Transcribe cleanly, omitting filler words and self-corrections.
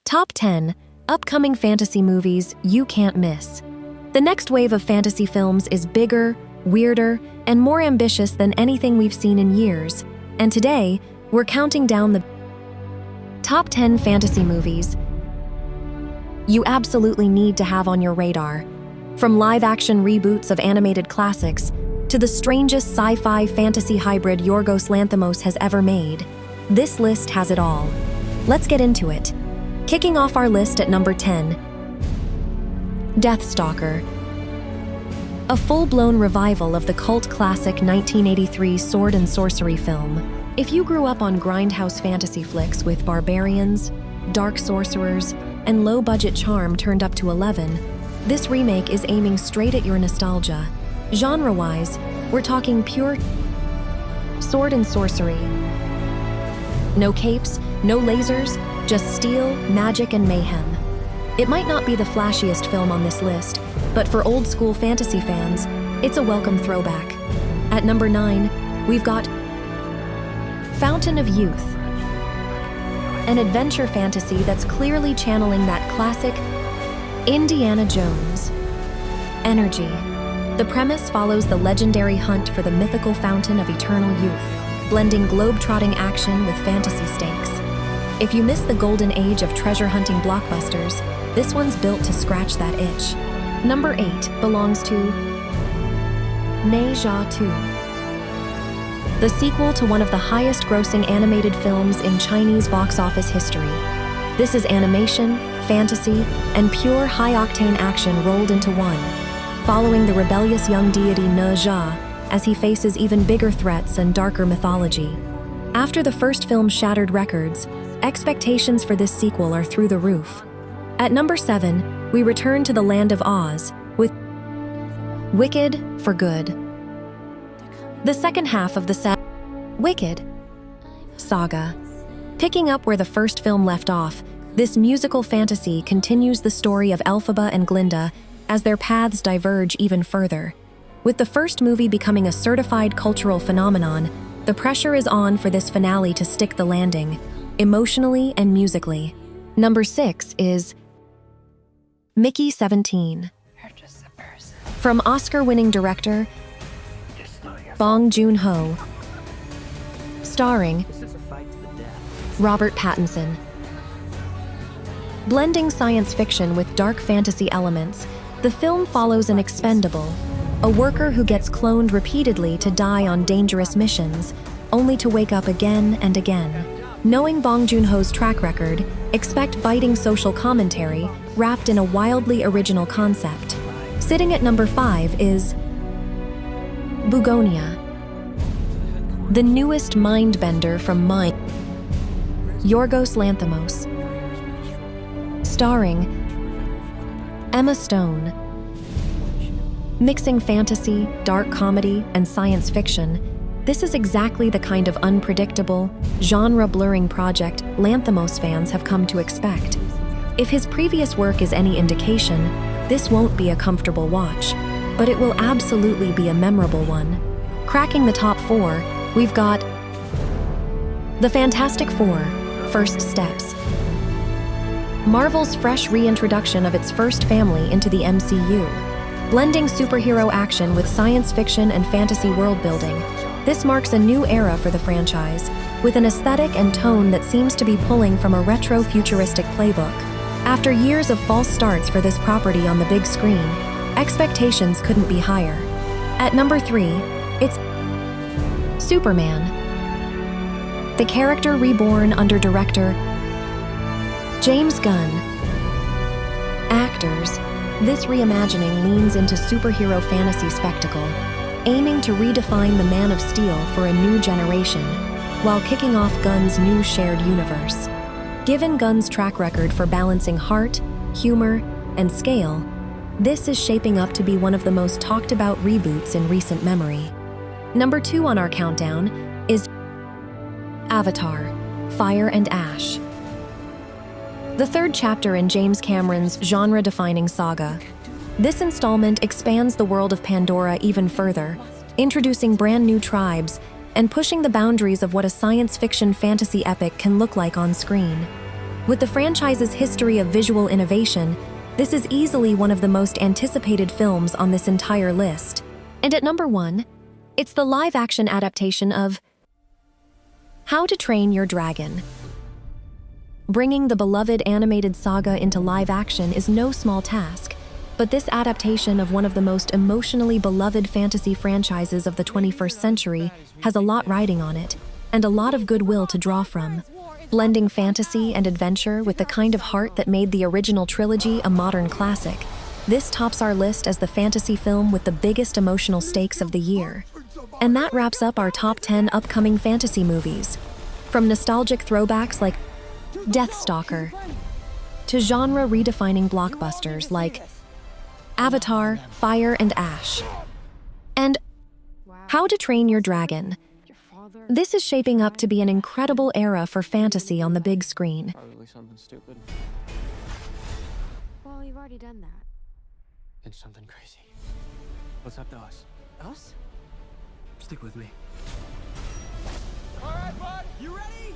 Top 10 Upcoming Fantasy Movies You Can't Miss. The next wave of fantasy films is bigger, weirder, and more ambitious than anything we've seen in years. And today, we're counting down the Top 10 fantasy movies you absolutely need to have on your radar. From live-action reboots of animated classics to the strangest sci-fi fantasy hybrid Yorgos Lanthimos has ever made, this list has it all. Let's get into it. Kicking off our list at number 10, Deathstalker. A full-blown revival of the cult classic 1983 sword and sorcery film. If you grew up on grindhouse fantasy flicks with barbarians, dark sorcerers, and low-budget charm turned up to 11, this remake is aiming straight at your nostalgia. Genre-wise, we're talking pure sword and sorcery. No capes, no lasers, just steel, magic, and mayhem. It might not be the flashiest film on this list, but for old-school fantasy fans, it's a welcome throwback. At number 9, we've got Fountain of Youth. An adventure fantasy that's clearly channeling that classic Indiana Jones energy. The premise follows the legendary hunt for the mythical fountain of eternal youth, blending globe-trotting action with fantasy stakes. If you miss the golden age of treasure-hunting blockbusters, this one's built to scratch that itch. Number 8 belongs to Ne Zha 2. The sequel to one of the highest-grossing animated films in Chinese box office history. This is animation, fantasy, and pure high-octane action rolled into one, following the rebellious young deity Ne Zha as he faces even bigger threats and darker mythology. After the first film shattered records, expectations for this sequel are through the roof. At number 7, we return to the land of Oz with Wicked for Good. The second half of the Wicked saga. Picking up where the first film left off, this musical fantasy continues the story of Elphaba and Glinda as their paths diverge even further. With the first movie becoming a certified cultural phenomenon, the pressure is on for this finale to stick the landing, emotionally and musically. Number 6 is Mickey 17. From Oscar-winning director Bong Joon-ho, starring Robert Pattinson. Blending science fiction with dark fantasy elements, the film follows an expendable, a worker who gets cloned repeatedly to die on dangerous missions, only to wake up again and again. Knowing Bong Joon-ho's track record, expect biting social commentary wrapped in a wildly original concept. Sitting at number 5 is Bugonia. The newest mind-bender from Yorgos Lanthimos. Starring Emma Stone. Mixing fantasy, dark comedy, and science fiction, this is exactly the kind of unpredictable, genre-blurring project Lanthimos fans have come to expect. If his previous work is any indication, this won't be a comfortable watch, but it will absolutely be a memorable one. Cracking the top 4, we've got The Fantastic Four: First Steps. Marvel's fresh reintroduction of its first family into the MCU. Blending superhero action with science fiction and fantasy world-building, this marks a new era for the franchise, with an aesthetic and tone that seems to be pulling from a retro-futuristic playbook. After years of false starts for this property on the big screen, expectations couldn't be higher. At number 3, it's Superman. The character reborn under director James Gunn. Actors, this reimagining leans into superhero fantasy spectacle, aiming to redefine the Man of Steel for a new generation, while kicking off Gunn's new shared universe. Given Gunn's track record for balancing heart, humor, and scale, this is shaping up to be one of the most talked about reboots in recent memory. Number 2 on our countdown is Avatar: Fire and Ash. The third chapter in James Cameron's genre-defining saga. This installment expands the world of Pandora even further, introducing brand new tribes and pushing the boundaries of what a science fiction fantasy epic can look like on screen. With the franchise's history of visual innovation, this is easily one of the most anticipated films on this entire list. And at number 1, it's the live-action adaptation of How to Train Your Dragon. Bringing the beloved animated saga into live action is no small task, but this adaptation of one of the most emotionally beloved fantasy franchises of the 21st century has a lot riding on it, and a lot of goodwill to draw from. Blending fantasy and adventure with the kind of heart that made the original trilogy a modern classic, this tops our list as the fantasy film with the biggest emotional stakes of the year. And that wraps up our top 10 upcoming fantasy movies. From nostalgic throwbacks like Deathstalker, to genre-redefining blockbusters like Avatar, Fire and Ash, and How to Train Your Dragon. This is shaping up to be an incredible era for fantasy on the big screen. Probably something stupid. Well, you've already done that. It's something crazy. What's up to us? Us? Stick with me. All right, bud, you ready?